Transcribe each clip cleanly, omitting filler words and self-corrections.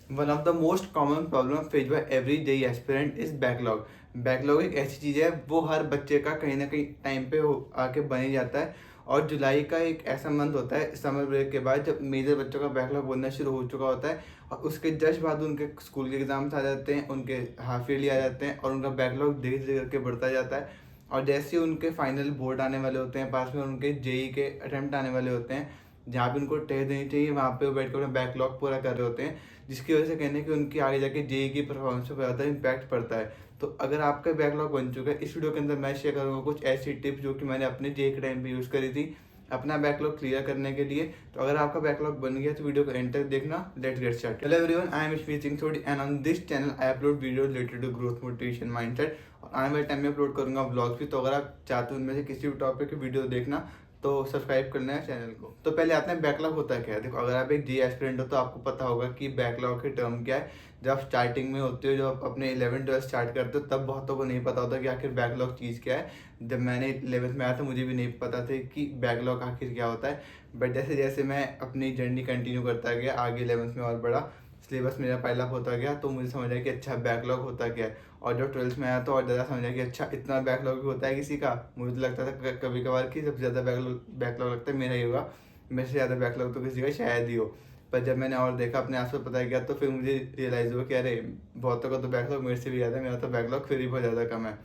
One of the most common problem face by every day aspirant is backlog. Backlog एक ऐसी चीज़ है, वो हर बच्चे का कहीं ना कहीं टाइम पे आके बन ही जाता है। और जुलाई का एक ऐसा मंथ होता है समर ब्रेक के बाद, जब मेजर बच्चों का बैकलॉग बनना शुरू हो चुका होता है। और उसके जस्ट बाद उनके स्कूल के एग्जाम्स आ जाते हैं, उनके हाफ ईयरली आ जाते हैं, और उनका बैकलॉग धीरे धीरे करके बढ़ता जाता है। और जैसे ही उनके फाइनल बोर्ड आने वाले होते हैं पास में, उनके जेई के अटेम्प्ट आने वाले होते हैं, जहाँ पे उनको टेस्ट देनी चाहिए, वहाँ पे वो बैठ कर अपना बैकलॉग पूरा कर रहे होते हैं। जिसकी वजह से कहने कि उनकी आगे जाके जेई की परफॉर्मेंस पे ज़्यादा इम्पैक्ट पड़ता है। तो अगर आपका बैकलॉग बन चुका है, इस वीडियो के अंदर मैं शेयर करूँगा कुछ ऐसी टिप्स जो कि मैंने अपने जेई के टाइम पे यूज़ करी थी अपना बैकलॉग क्लियर करने के लिए। तो अगर आपका बैकलॉग बन गया तो वीडियो को एंड तक देखना। Let's get started. Hello everyone, I am Smit Singh Sodhi and on this channel I upload video related to growth, motivation, mindset. और आने वाले टाइम में अपलोड करूंगा व्लॉग्स भी। तो अगर आप चाहते हो उनमें से किसी भी टॉपिक की वीडियो देखना तो सब्सक्राइब करना है चैनल को। तो पहले आते हैं बैकलॉग होता क्या है। देखो, अगर आप एक जी एस्पिरेंट हो तो आपको पता होगा कि बैकलॉग के टर्म क्या है। जब आप स्टार्टिंग में होते हो, जब आप अपने 11th-12th स्टार्ट करते हो, तब बहुतों को नहीं पता होता कि आखिर बैकलॉग चीज़ क्या है। जब मैंने 11th में आया था, मुझे भी नहीं पता था कि बैकलॉग आखिर क्या होता है। बट जैसे जैसे मैं अपनी जर्नी कंटिन्यू करता गया, आगे 11th में और बड़ा सिलेबस मेरा पाइल अप होता गया, तो मुझे समझ आया कि अच्छा बैकलॉग होता क्या है। और जब 12th में आया तो और ज़्यादा समझ आया कि अच्छा इतना बैकलॉग भी होता है किसी का। मुझे तो लगता था कभी कभार कि सबसे ज़्यादा बैकलॉग लगता है मेरा ही होगा, मेरे से ज़्यादा बैकलॉग तो किसी का शायद ही हो। पर जब मैंने और देखा, अपने आस पास पता गया, तो फिर मुझे रियलाइज़ हुआ कि अरे बहुतों का तो बैकलॉग मेरे से भी ज़्यादा है, मेरा तो बैकलॉग फिर भी बहुत ज़्यादा कम है।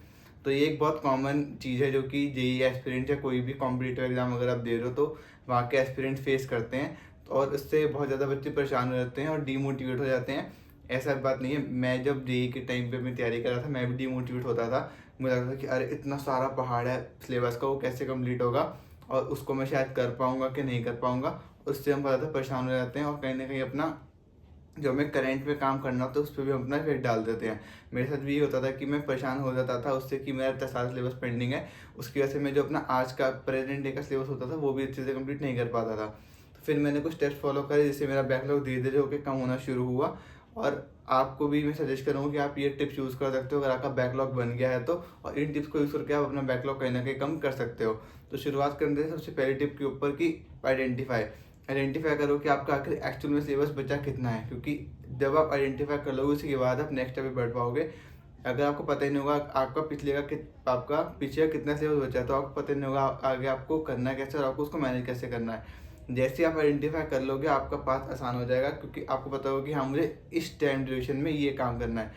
तो ये एक बहुत कॉमन चीज़ है जो कि जेई एस्पिरेंट्स या कोई भी कॉम्पिटिटिव एग्जाम अगर आप दे रहे हो तो वहाँ के एस्पिरेंट्स फेस करते हैं। और इससे बहुत ज़्यादा बच्चे परेशान हो जाते हैं और डीमोटिवेट हो जाते हैं। ऐसा बात नहीं है, मैं जब जेई के टाइम पे अपनी तैयारी कर रहा था, मैं भी डीमोटिवेट होता था। मुझे लगता था कि अरे इतना सारा पहाड़ है सिलेबस का, वो कैसे कंप्लीट होगा और उसको मैं शायद कर पाऊंगा कि नहीं कर पाऊंगा। उससे हम बहुत ज़्यादा परेशान हो जाते हैं और कहीं ना कहीं अपना जो हमें करंट में काम करना होता है उस पर भी हम अपना इफेक्ट डाल देते हैं। मेरे साथ भी ये होता था कि मैं परेशान हो जाता था उससे कि मेरा इतना सारा सिलेबस पेंडिंग है, उसकी वजह से मैं जो अपना आज का प्रेजेंट डे का सिलेबस होता था वो भी अच्छे से कंप्लीट नहीं कर पाता था। तो फिर मैंने कुछ स्टेप्स फॉलो करे, जिससे मेरा बैकलॉग धीरे धीरे होकर कम होना शुरू हुआ। और आपको भी मैं सजेस्ट करूँगा कि आप ये टिप्स यूज़ कर सकते हो अगर आपका बैकलॉग बन गया है तो। और इन टिप्स को यूज़ करके आप अपना बैकलॉग कहीं ना कहीं कम कर सकते हो। तो शुरुआत करने से सबसे पहली टिप के ऊपर की आइडेंटिफाई करो कि आपका आखिर एक्चुअल में सिलेबस बचा कितना है। क्योंकि जब आप आइडेंटिफाई कर लोगे उसके बाद आप नेक्स्ट स्टेप पे बढ़ पाओगे। अगर आपको पता ही नहीं होगा आपका पीछे का कितना सिलेबस बचा है, तो आपको पता ही नहीं होगा आगे आपको करना कैसे और आपको उसको मैनेज कैसे करना है। जैसे आप आइडेंटिफाई कर लोगे आपका पाथ आसान हो जाएगा, क्योंकि आपको पता होगा कि हाँ मुझे इस टाइम ड्यूरेशन में ये काम करना है।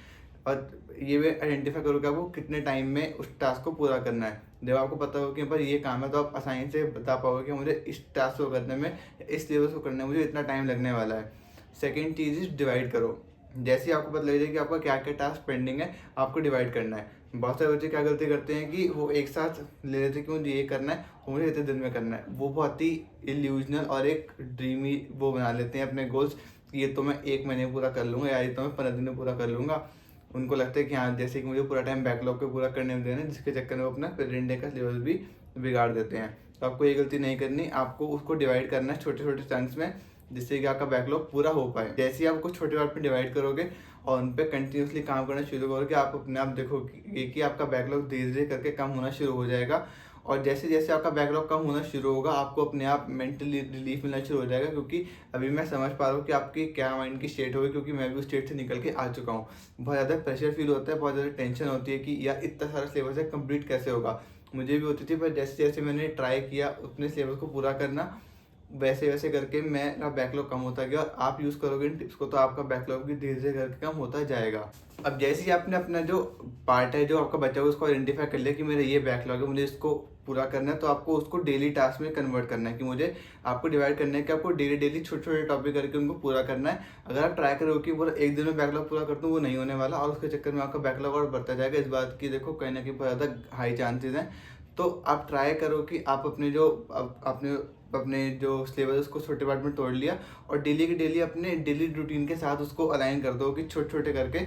और ये भी आइडेंटिफाई करोगे आपको कितने टाइम में उस टास्क को पूरा करना है। जब आपको पता होगा कि पर ये काम है, तो आप आसानी से बता पाओगे कि मुझे इस टास्क को करने में, इस सिलेबस को करने में मुझे इतना टाइम लगने वाला है। सेकेंड चीज़ इज डिवाइड करो। जैसे ही आपको पता लग जाए कि आपका क्या क्या टास्क पेंडिंग है, आपको डिवाइड करना है। बहुत सारे बच्चे क्या गलती करते हैं कि वो एक साथ ले लेते हैं कि मुझे ये करना है और मुझे इतने दिन में करना है। वो बहुत ही इल्यूजनल और एक ड्रीमी वो बना लेते हैं अपने गोल्स कि ये तो मैं 1 महीने में पूरा कर लूँगा या ये तो मैं 15 दिन में पूरा कर लूँगा। उनको लगता है कि हाँ जैसे कि मुझे पूरा टाइम बैकलॉग पे पूरा करने में देना है, जिसके चक्कर में वो अपना प्रेजेंट डे का सिलेबस भी बिगाड़ देते हैं। तो आपको ये गलती नहीं करनी, आपको उसको डिवाइड करना है छोटे छोटे चंक्स में, जिससे कि आपका बैकलॉग पूरा हो पाए। जैसे ही आप कुछ छोटे पार्ट में डिवाइड करोगे और उन पर कंटिन्यूसली काम करना शुरू करोगे, आप अपने आप देखोगे कि आपका बैकलॉग धीरे धीरे करके कम होना शुरू हो जाएगा। और जैसे जैसे आपका बैकलॉग कम होना शुरू होगा, आपको अपने आप मेंटली रिलीफ मिलना शुरू हो जाएगा। क्योंकि अभी मैं समझ पा रहा हूँ कि आपकी क्या माइंड की स्टेट होगी, क्योंकि मैं भी उस स्टेट से निकल के आ चुका हूँ। बहुत ज़्यादा प्रेशर फील होता है, बहुत ज़्यादा टेंशन होती है कि यार इतना सारा सिलेबस है, कंप्लीट कैसे होगा। मुझे भी होती थी, पर जैसे जैसे मैंने ट्राई किया उतने सिलेबस को पूरा करना, वैसे वैसे करके मेरा बैकलॉग कम होता गया। और आप यूज़ करोगे इन टिप्स को तो आपका बैकलॉग भी धीरे धीरे करके कम होता जाएगा। अब जैसे ही आपने अपना जो पार्ट है जो आपका बचा हुआ उसको आइडेंटिफाई कर लिया कि मेरा ये बैकलॉग है, मुझे इसको पूरा करना है, तो आपको उसको डेली टास्क में कन्वर्ट करना है। कि मुझे आपको डिवाइड करना है कि आपको डेली डेली छोटे छोटे टॉपिक करके उनको पूरा करना है। अगर आप ट्राई करोगे कि पूरा एक दिन में बैकलॉग पूरा कर दूँ, वो नहीं होने वाला और उसके चक्कर में आपका बैकलॉग और बढ़ता जाएगा। इस बात की देखो कहीं ना कहीं बहुत ज़्यादा हाई चांसेस हैं। तो आप ट्राई करो कि आप अपने अपने जो सिलेबस उसको छोटे पार्ट में तोड़ लिया और डेली की डेली अपने डेली रूटीन के साथ उसको अलाइन कर दो कि छोटे छोटे करके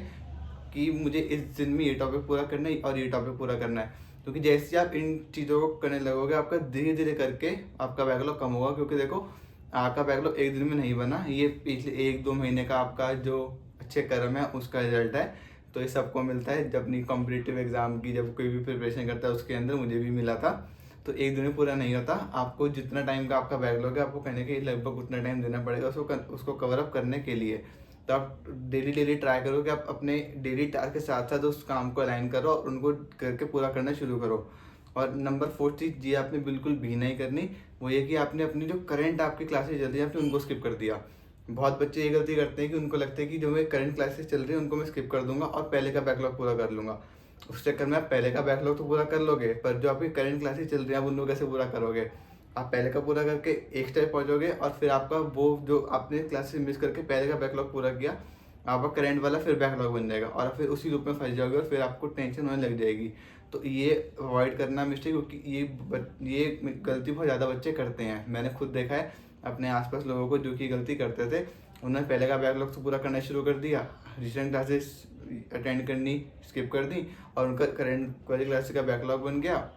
कि मुझे इस दिन में ये टॉपिक पूरा करना है और ये टॉपिक पूरा करना है। क्योंकि जैसे आप इन चीज़ों को करने लगोगे, आपका धीरे धीरे करके आपका बैकलॉग कम होगा। क्योंकि देखो आपका बैकलॉग एक दिन में नहीं बना, ये पिछले 1-2 महीने का आपका जो अच्छे कर्म है उसका रिजल्ट है। तो ये सबको मिलता है, जब अपनी कॉम्पिटिटिव एग्जाम की जब कोई भी प्रिपरेशन करता है उसके अंदर मुझे भी मिला था। तो एक दिन में पूरा नहीं होता, आपको जितना टाइम का आपका बैकलॉग है आपको कहने के लगभग उतना टाइम देना पड़ेगा उसको कवर अप करने के लिए। तो आप डेली ट्राई करो कि आप अपने डेली टास्क के साथ साथ उस काम को अलाइन करो और उनको करके पूरा करना शुरू करो। और नंबर 4 चीज़ ये आपने बिल्कुल भी नहीं करनी, वो ये कि आपने अपनी जो करंट आपकी क्लासेस चल रही है आपने उनको स्किप कर दिया। बहुत बच्चे ये गलती करते हैं कि उनको लगता है कि जो मेरी करंट क्लासेस चल रही है उनको मैं स्किप कर दूंगा और पहले का बैकलॉग पूरा कर लूँगा। उस चक्कर में आप पहले का बैकलॉग तो पूरा कर लोगे, पर जो आपकी करंट क्लासेस चल रही है आप उनको कैसे पूरा करोगे? आप पहले का पूरा करके एक स्टेप पहुँचोगे और फिर आपका वो जो आपने क्लासेस मिस करके पहले का बैकलॉग पूरा किया, आपका करंट वाला फिर बैकलॉग बन जाएगा और फिर उसी लूप में फंस जाओगे और फिर आपको टेंशन होने लग जाएगी। तो ये अवॉइड करना मिस्टेक, क्योंकि ये गलती बहुत ज़्यादा बच्चे करते हैं। मैंने खुद देखा है अपने आसपास लोगों को जो कि गलती करते थे, उन्होंने पहले का बैकलॉग तो पूरा करना शुरू कर दिया, रिसेंट क्लासेस अटेंड करनी स्किप कर दी और उनका करंट वाली क्लासेस का बैकलॉग बन गया।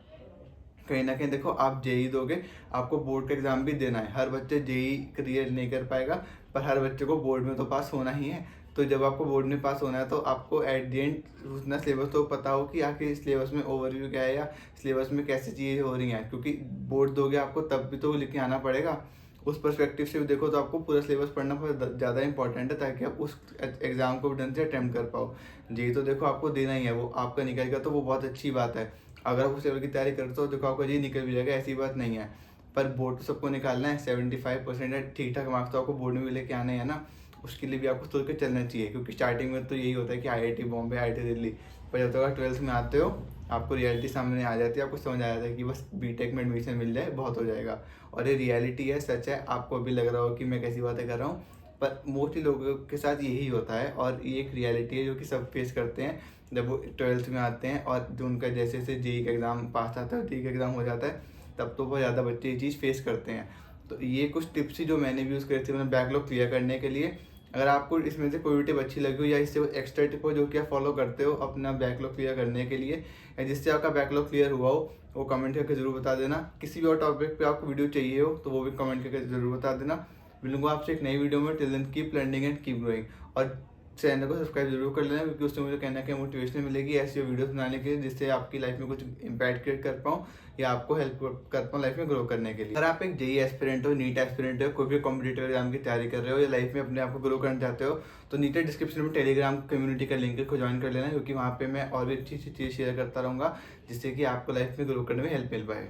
कहीं ना कहीं देखो, आप जेई दोगे, आपको बोर्ड का एग्जाम भी देना है। हर बच्चे जेई क्लियर नहीं कर पाएगा, पर हर बच्चे को बोर्ड में तो पास होना ही है। तो जब आपको बोर्ड में पास होना है तो आपको एट द एंड उतना सिलेबस तो पता हो कि आखिर सिलेबस में ओवरव्यू क्या है या सिलेबस में कैसी चीज़ें हो रही हैं, क्योंकि बोर्ड दोगे आपको तब भी तो लिख के आना पड़ेगा। उस पर्सपेक्टिव से भी देखो तो आपको पूरा सिलेबस पढ़ना बहुत ज़्यादा इंपॉर्टेंट है, ताकि आप उस एग्ज़ाम को ढंग से अटैम्प्ट कर पाओ। जेई तो देखो आपको देना ही है, वो आपका निकल गया तो वो बहुत अच्छी बात है। अगर आप उस लेवल की तैयारी करते हो देखो आपका जेई निकल भी जाएगा, ऐसी बात नहीं है। पर बोर्ड तो सबको निकालना है, 75% है, ठीक ठाक मार्क्स तो आपको बोर्ड में भी लेके आने हैं ना। उसके लिए भी आपको सोच के चलना चाहिए, क्योंकि स्टार्टिंग में तो यही होता है कि आईआईटी बॉम्बे, आईआईटी दिल्ली, पर जब तक आप 12th में आते हो आपको रियलिटी सामने आ जाती है, आपको समझ आ जाता है कि बस बीटेक में एडमिशन मिल जाए बहुत हो जाएगा। और ये रियलिटी है, सच है। आपको अभी लग रहा हो कि मैं कैसी बातें कर रहा हूँ, पर मोस्टली लोगों के साथ यही होता है और ये एक रियलिटी है जो कि सब फेस करते हैं जब वो 12th में आते हैं। और जो उनका जैसे जैसे जेई का एग्ज़ाम पास आता है, जेई का एग्ज़ाम हो जाता है, तब तो बहुत ज़्यादा बच्चे ये चीज़ फेस करते हैं। तो ये कुछ टिप्स ही जो मैंने भी यूज़ करी थी मैंने बैकलॉग क्लियर करने के लिए। अगर आपको इसमें से कोई भी टिप अच्छी लगी हो या इससे कोई एक्स्ट्रा टिप हो जो कि आप फॉलो करते हो अपना बैकलॉग क्लियर करने के लिए, या जिससे आपका बैकलॉग क्लियर हुआ हो, वो कमेंट करके ज़रूर बता देना। किसी भी और टॉपिक पे आपको वीडियो चाहिए हो तो वो भी कमेंट करके ज़रूर बता देना। मिलूंगा आपसे एक नई वीडियो में। Till then keep learning and keep growing. और चैनल को सब्सक्राइब जरूर कर लेना, क्योंकि उससे मुझे कहना ना कहीं मोटिवेशन मिलेगी ऐसी वीडियोस बनाने के लिए, जिससे आपकी लाइफ में कुछ इम्पैक्ट क्रिएट कर पाऊँ या आपको हेल्प कर पाऊँ लाइफ में ग्रो करने के लिए। अगर आप एक जेई एस्पिरेंट हो, नीट एस्पिरेंट हो, कोई भी कॉम्पिटिटिव एग्जाम की तैयारी कर रहे हो या लाइफ में अपने आप को ग्रो करना चाहते हो, तो नीचे डिस्क्रिप्शन में टेलीग्राम कम्युनिटी का लिंक को ज्वाइन कर लेना, क्योंकि वहाँ पे मैं और भी अच्छी अच्छी चीज़ शेयर करता रहूँगा, जिससे कि आपको लाइफ में ग्रो करने में हेल्प मिल पाए।